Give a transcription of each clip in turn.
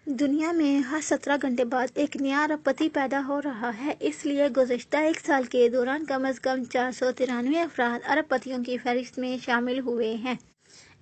دنیا میں ہر 17 گھنٹے بعد ایک نیا ارب پتی پیدا ہو رہا ہے۔ اس لیے گزشتہ ایک سال کے دوران کم از کم 493 افراد ارب پتیوں کی فہرست میں شامل ہوئے ہیں۔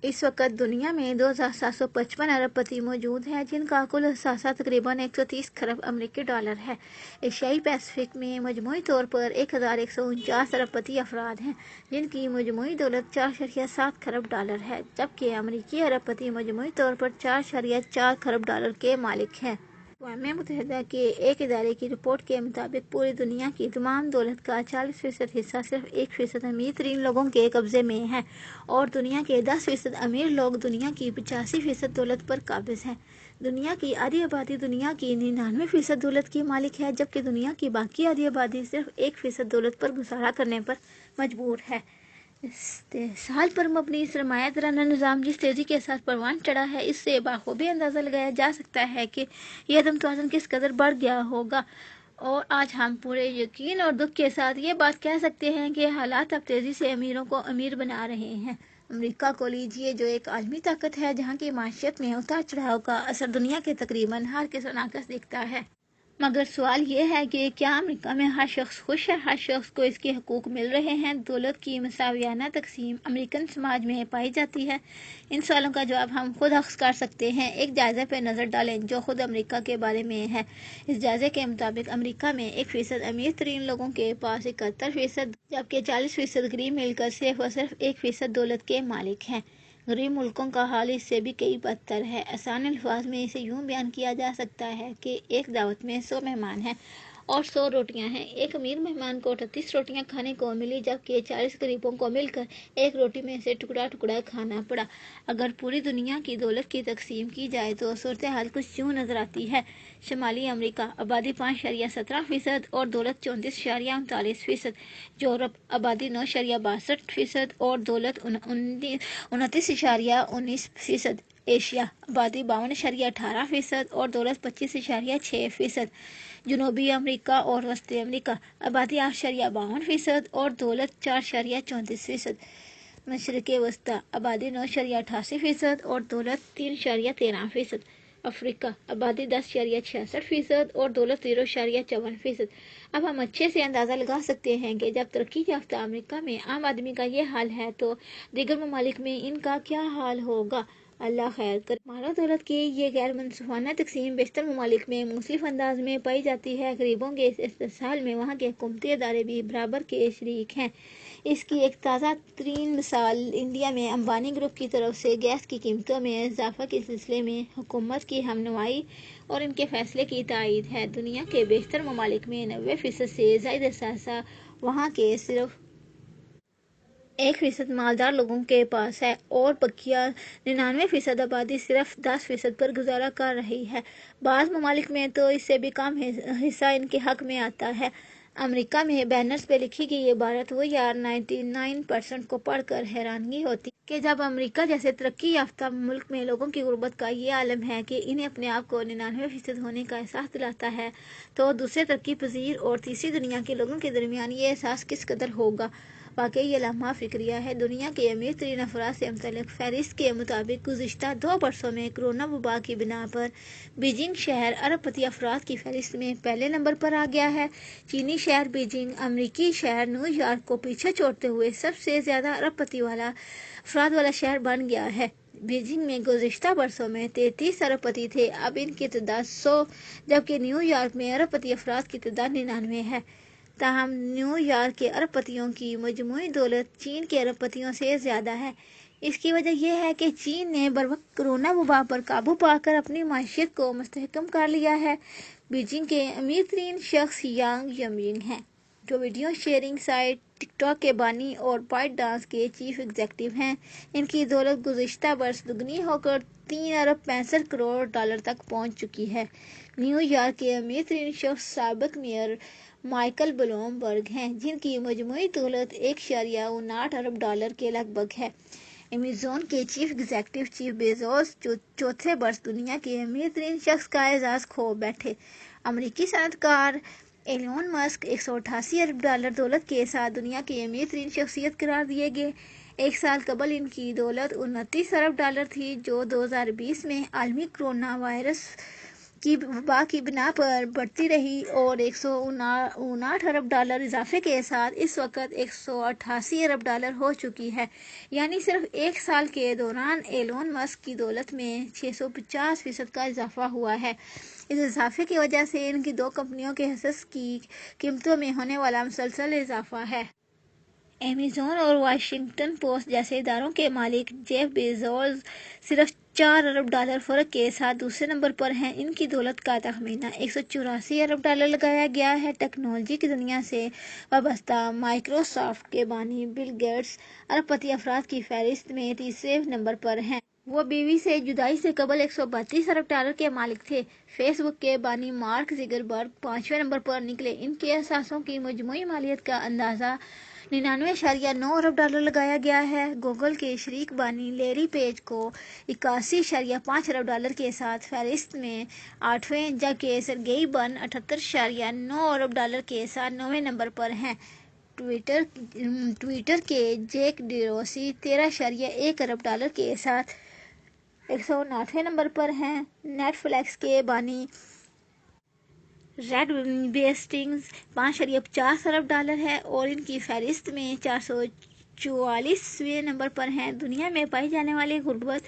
اس وقت دنیا میں 2755 ارب پتی موجود ہیں، جن کا کل اثاثہ تقریباً 130 کھرب امریکی ڈالر ہے۔ ایشیائی پیسفک میں مجموعی طور پر 1149 ارب پتی افراد ہیں، جن کی مجموعی دولت 4.7 کھرب ڈالر ہے، جبکہ امریکی ارب پتی مجموعی طور پر 4.4 کھرب ڈالر کے مالک ہیں۔ اقوام متحدہ کے ایک ادارے کی رپورٹ کے مطابق پوری دنیا کی تمام دولت کا 40% حصہ صرف 1% امیر ترین لوگوں کے قبضے میں ہے، اور دنیا کے 10% امیر لوگ دنیا کی 85% دولت پر قابض ہیں۔ دنیا کی آدھی آبادی دنیا کی 99% دولت کی مالک ہے، جبکہ دنیا کی باقی آدھی آبادی صرف 1% دولت پر گزارا کرنے پر مجبور ہے۔ استحصال پر مبنی سرمایہ دارانہ نظام جس تیزی کے ساتھ پروان چڑھا ہے، اس سے بخوبی اندازہ لگایا جا سکتا ہے کہ یہ عدم توازن کس قدر بڑھ گیا ہوگا، اور آج ہم پورے یقین اور دکھ کے ساتھ یہ بات کہہ سکتے ہیں کہ حالات اب تیزی سے امیروں کو امیر بنا رہے ہیں۔ امریکہ کو لیجیے، جو ایک عالمی طاقت ہے جہاں کی معیشت میں اتار چڑھاؤ کا اثر دنیا کے تقریباً ہر کس ناقص دکھتا ہے۔ مگر سوال یہ ہے کہ کیا امریکہ میں ہر شخص خوش ہے؟ ہر شخص کو اس کے حقوق مل رہے ہیں؟ دولت کی مساویانہ تقسیم امریکن سماج میں پائی جاتی ہے؟ ان سوالوں کا جواب ہم خود اخذ کر سکتے ہیں۔ ایک جائزے پر نظر ڈالیں جو خود امریکہ کے بارے میں ہے۔ اس جائزے کے مطابق امریکہ میں 1% امیر ترین لوگوں کے پاس 71%، جبکہ 40% غریب مل کر صرف اور صرف 1% دولت کے مالک ہیں۔ غریب ملکوں کا حال اس سے بھی کئی بدتر ہے۔ آسان الفاظ میں اسے یوں بیان کیا جا سکتا ہے کہ ایک دعوت میں 100 مہمان ہیں اور 100 روٹیاں ہیں۔ ایک امیر مہمان کو 38 روٹیاں کھانے کو ملی، جبکہ 40 غریبوں کو مل کر ایک روٹی میں سے ٹکڑا ٹکڑا کھانا پڑا۔ اگر پوری دنیا کی دولت کی تقسیم کی جائے تو صورتحال کچھ یوں نظر آتی ہے: شمالی امریکہ آبادی 5.17% اور دولت 34.39%، یورپ آبادی 9.62% اور دولت 29.19%، ایشیا آبادی 52.18% اور دولت 25.6%، جنوبی امریکہ اور وسطی امریکہ آبادی 8.52% اور دولت 4.34%، مشرق وسطیٰ آبادی 9.88% اور دولت 3.13%، افریقہ آبادی 10.66% اور دولت 0.54%۔ اب ہم اچھے سے اندازہ لگا سکتے ہیں کہ جب ترقی یافتہ امریکہ میں عام آدمی کا یہ حال ہے تو دیگر ممالک میں ان کا کیا حال ہوگا۔ اللہ خیر کرے۔ مال و دولت کی یہ غیر منصفانہ تقسیم بیشتر ممالک میں مختلف انداز میں پائی جاتی ہے۔ غریبوں کے اس استحصال میں وہاں کے حکومتی ادارے بھی برابر کے شریک ہیں۔ اس کی ایک تازہ ترین مثال انڈیا میں امبانی گروپ کی طرف سے گیس کی قیمتوں میں اضافہ کے سلسلے میں حکومت کی ہمنوائی اور ان کے فیصلے کی تائید ہے۔ دنیا کے بیشتر ممالک میں 90% سے زائد اثاثہ وہاں کے صرف 1% مالدار لوگوں کے پاس ہے، اور بقیہ 99% آبادی صرف 10% پر گزارا کر رہی ہے۔ بعض ممالک میں تو اس سے بھی کم حصہ ان کے حق میں آتا ہے۔ امریکہ میں بینرز پہ لکھی گئی عبارت "وہ یار 99% کو پڑھ کر حیرانگی ہوتی ہے کہ جب امریکہ جیسے ترقی یافتہ ملک میں لوگوں کی غربت کا یہ عالم ہے کہ انہیں اپنے آپ کو 99% ہونے کا احساس دلاتا ہے، تو دوسرے ترقی پذیر اور تیسری دنیا کے لوگوں کے درمیان یہ احساس کس قدر ہوگا۔ واقعی یہ لمحہ فکریہ ہے۔ دنیا کے امیر ترین افراد سے متعلق فہرست کے مطابق گزشتہ 2 برسوں میں کورونا وبا کی بنا پر بیجنگ شہر ارب پتی افراد کی فہرست میں پہلے نمبر پر آ گیا ہے۔ چینی شہر بیجنگ امریکی شہر نیو یارک کو پیچھے چھوڑتے ہوئے سب سے زیادہ ارب پتی افراد والا شہر بن گیا ہے۔ بیجنگ میں گزشتہ برسوں میں 33 ارب پتی تھے، اب ان کی تعداد 100، جبکہ نیو یارک میں ارب پتی افراد کی تعداد 99 ہے۔ تاہم نیو یارک کے ارب پتیوں کی مجموعی دولت چین کے ارب پتیوں سے زیادہ ہے۔ اس کی وجہ یہ ہے کہ چین نے بروقت کورونا وبا پر قابو پا کر اپنی معیشت کو مستحکم کر لیا ہے۔ بیجنگ کے امیر ترین شخص یانگ یمینگ ہیں، جو ویڈیو شیئرنگ سائٹ ٹک ٹاک کے بانی اور بائٹ ڈانس کے چیف ایگزیکٹو ہیں۔ ان کی دولت گزشتہ برس دگنی ہو کر 3 ارب 65 کروڑ ڈالر تک پہنچ چکی ہے۔ نیو یارک کے امیر ترین شخص سابق میئر مائیکل بلوم برگ ہیں، جن کی مجموعی دولت 1.59 ارب ڈالر کے لگ بھگ ہے۔ ایمیزون کے چیف ایگزیکٹو جیف بیزوس چوتھے برس دنیا کے امیر ترین شخص کا اعزاز کھو بیٹھے۔ امریکی صنعت کار ایلون مسک 188 ارب ڈالر دولت کے ساتھ دنیا کی امیر ترین شخصیت قرار دیے گئے۔ ایک سال قبل ان کی دولت 29 ارب ڈالر تھی، جو 2020 میں عالمی کورونا وائرس کی وبا کی بنا پر بڑھتی رہی اور $159 ارب اضافے کے ساتھ اس وقت $188 ارب ہو چکی ہے۔ یعنی صرف ایک سال کے دوران ایلون مسک کی دولت میں 650% کا اضافہ ہوا ہے۔ اس اضافے کی وجہ سے ان کی دو کمپنیوں کے حصص کی قیمتوں میں ہونے والا مسلسل اضافہ ہے۔ ایمیزون اور واشنگٹن پوسٹ جیسے اداروں کے مالک جیف بیزوس صرف $4 ارب فرق کے ساتھ دوسرے نمبر پر ہیں۔ ان کی دولت کا تخمینہ $184 ارب لگایا گیا ہے۔ ٹیکنالوجی کی دنیا سے وابستہ مائیکروسافٹ کے بانی بل گیٹس ارب پتی افراد کی فہرست میں تیسرے نمبر پر ہیں۔ وہ بیوی سے جدائی سے قبل $132 ارب کے مالک تھے۔ فیس بک کے بانی مارک زکربرگ 5ویں نمبر پر نکلے۔ ان کے اثاثوں کی مجموعی مالیت کا اندازہ $99.9 ارب لگایا گیا ہے۔ گوگل کے شریک بانی لیری پیج کو $81.5 ارب کے ساتھ فہرست میں 8ویں، جبکہ سرگئی برن $78.9 ارب کے ساتھ 9ویں نمبر پر ہیں۔ ٹویٹر کے جیک ڈوروسی $13.1 ارب کے ساتھ 159ویں نمبر پر ہیں۔ نیٹ فلیکس کے بانی ریڈ بیسٹنگز $5.50 ارب ہے اور ان کی فہرست میں 444ویں نمبر پر ہیں۔ دنیا میں پائی جانے والی غربت،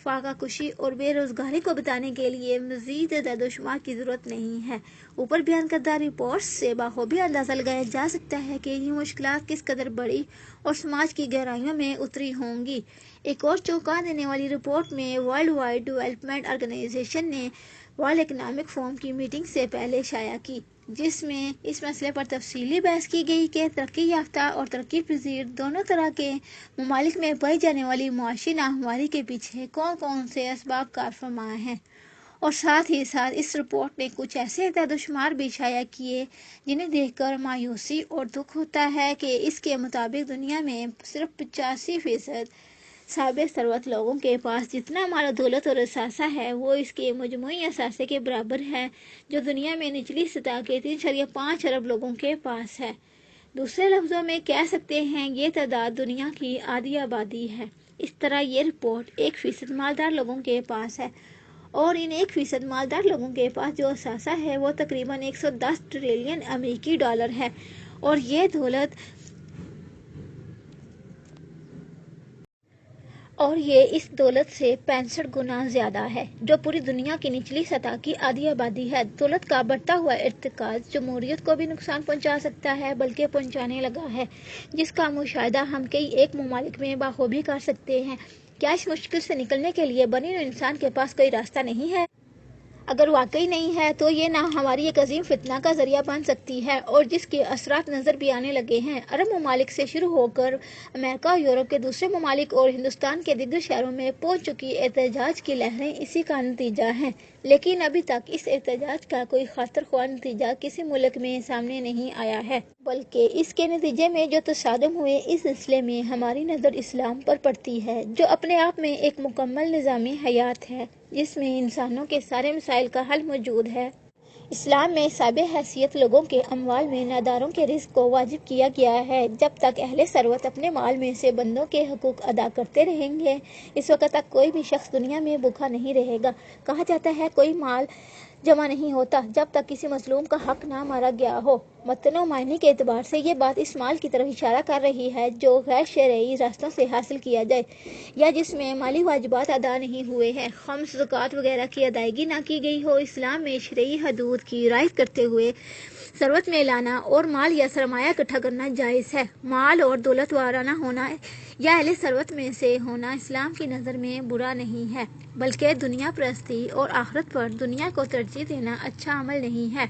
فاقہ کشی اور بے روزگاری کو بتانے کے لیے مزید اعداد و شمار کی ضرورت نہیں ہے۔ اوپر بیان کردہ رپورٹس سے بخوبی اندازہ لگایا جا سکتا ہے کہ یہ مشکلات کس قدر بڑی اور سماج کی گہرائیوں میں اتری ہوں گی۔ ایک اور چونکا دینے والی رپورٹ میں ورلڈ وائڈ ڈیولپمنٹ آرگنائزیشن نے ورلڈ اکنامک فورم کی میٹنگ سے پہلے شائع کی، جس میں اس مسئلے پر تفصیلی بحث کی گئی کہ ترقی یافتہ اور ترقی پذیر دونوں طرح کے ممالک میں پائی جانے والی معاشی ناہمواری کے پیچھے کون کون سے اسباب کار فرما ہیں، اور ساتھ ہی ساتھ اس رپورٹ نے کچھ ایسے اعداد و شمار بھی شائع کیے جنہیں دیکھ کر مایوسی اور دکھ ہوتا ہے کہ اس کے مطابق دنیا میں صرف 85% صاحب ثروت لوگوں کے پاس جتنا مال و دولت اور اثاثہ ہے وہ اس کے مجموعی اثاثے کے برابر ہے جو دنیا میں نچلی سطح کے 3.5 ارب لوگوں کے پاس ہے۔ دوسرے لفظوں میں کہہ سکتے ہیں یہ تعداد دنیا کی آدھی آبادی ہے۔ اس طرح یہ رپورٹ 1% مالدار لوگوں کے پاس ہے اور ان 1% مالدار لوگوں کے پاس جو اثاثہ ہے وہ تقریباً $110 ٹریلین امریکی ڈالر ہے اور یہ اس دولت سے 65 گنا زیادہ ہے جو پوری دنیا کی نچلی سطح کی آدھی آبادی ہے۔ دولت کا بڑھتا ہوا ارتکاز جمہوریت کو بھی نقصان پہنچا سکتا ہے بلکہ پہنچانے لگا ہے، جس کا مشاہدہ ہم کئی ایک ممالک میں بخوبی کر سکتے ہیں۔ کیا اس مشکل سے نکلنے کے لیے بنی نوع انسان کے پاس کوئی راستہ نہیں ہے؟ اگر واقعی نہیں ہے تو یہ ناہمواری ایک عظیم فتنہ کا ذریعہ بن سکتی ہے اور جس کے اثرات نظر بھی آنے لگے ہیں۔ عرب ممالک سے شروع ہو کر امریکہ اور یورپ کے دوسرے ممالک اور ہندوستان کے دیگر شہروں میں پہنچ چکی احتجاج کی لہریں اسی کا نتیجہ ہیں، لیکن ابھی تک اس احتجاج کا کوئی خاطر خواہ نتیجہ کسی ملک میں سامنے نہیں آیا ہے، بلکہ اس کے نتیجے میں جو تصادم ہوئے۔ اس سلسلے میں ہماری نظر اسلام پر پڑتی ہے جو اپنے آپ میں ایک مکمل نظام حیات ہے جس میں انسانوں کے سارے مسائل کا حل موجود ہے۔ اسلام میں صاحب حیثیت لوگوں کے اموال میں ناداروں کے رزق کو واجب کیا گیا ہے۔ جب تک اہل ثروت اپنے مال میں سے بندوں کے حقوق ادا کرتے رہیں گے اس وقت تک کوئی بھی شخص دنیا میں بھوکا نہیں رہے گا۔ کہا جاتا ہے کوئی مال جمع نہیں ہوتا جب تک کسی مظلوم کا حق نہ مارا گیا ہو۔ متن و معنی کے اعتبار سے یہ بات اس مال کی طرف اشارہ کر رہی ہے جو غیر شرعی راستوں سے حاصل کیا جائے یا جس میں مالی واجبات ادا نہیں ہوئے ہیں، خمس، زکوٰۃ وغیرہ کی ادائیگی نہ کی گئی ہو۔ اسلام میں شرعی حدود کی رعایت کرتے ہوئے ثروت میں لانا اور مال یا سرمایہ اکٹھا کرنا جائز ہے۔ مال اور دولت وارانہ ہونا یا اہل ثروت میں سے ہونا اسلام کی نظر میں برا نہیں ہے، بلکہ دنیا پرستی اور آخرت پر دنیا کو ترجیح دینا اچھا عمل نہیں ہے۔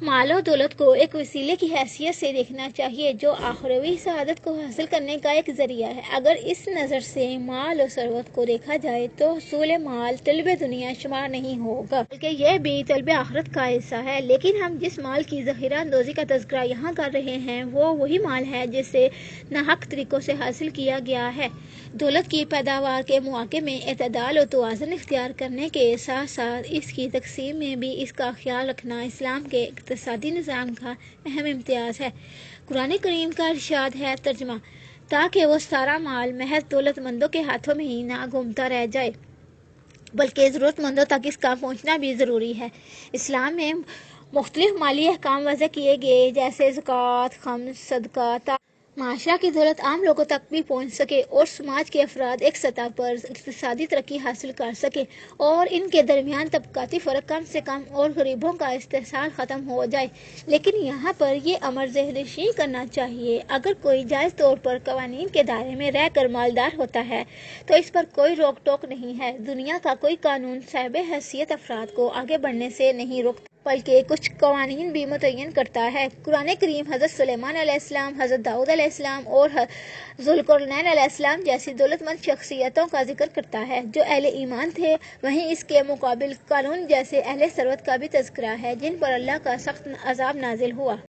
مال و دولت کو ایک وسیلے کی حیثیت سے دیکھنا چاہیے جو آخروی سعادت کو حاصل کرنے کا ایک ذریعہ ہے۔ اگر اس نظر سے مال و ثروت کو دیکھا جائے تو حصول مال طلب دنیا شمار نہیں ہوگا، بلکہ یہ بھی طلب آخرت کا حصہ ہے۔ لیکن ہم جس مال کی ذخیرہ اندوزی کا تذکرہ یہاں کر رہے ہیں وہ وہی مال ہے جسے ناحق طریقوں سے حاصل کیا گیا ہے۔ دولت کی پیداوار کے مواقع میں اعتدال و توازن اختیار کرنے کے ساتھ ساتھ اس کی تقسیم میں بھی اس کا خیال رکھنا اسلام کے اقتصادی نظام کا اہم امتیاز ہے۔ قرآن کریم کا ارشاد ہے، ترجمہ: تاکہ وہ سارا مال محض دولت مندوں کے ہاتھوں میں ہی نہ گھومتا رہ جائے۔ بلکہ ضرورت مندوں تک اس کا پہنچنا بھی ضروری ہے۔ اسلام میں مختلف مالی احکام وضع کیے گئے جیسے زکوٰۃ، خمس، صدقہ، معاشرہ کی دولت عام لوگوں تک بھی پہنچ سکے اور سماج کے افراد ایک سطح پر اقتصادی ترقی حاصل کر سکے اور ان کے درمیان طبقاتی فرق کم سے کم اور غریبوں کا استحصال ختم ہو جائے۔ لیکن یہاں پر یہ امر ذہن نشین کرنا چاہیے، اگر کوئی جائز طور پر قوانین کے دائرے میں رہ کر مالدار ہوتا ہے تو اس پر کوئی روک ٹوک نہیں ہے۔ دنیا کا کوئی قانون صاحب حیثیت افراد کو آگے بڑھنے سے نہیں روکتا، بلکہ کچھ قوانین بھی متعین کرتا ہے۔ قرآن کریم حضرت سلیمان علیہ السلام، حضرت داؤد علیہ السلام اور ذوالقرنین علیہ السلام جیسی دولت مند شخصیتوں کا ذکر کرتا ہے جو اہل ایمان تھے، وہیں اس کے مقابل قارون جیسے اہل ثروت کا بھی تذکرہ ہے جن پر اللہ کا سخت عذاب نازل ہوا۔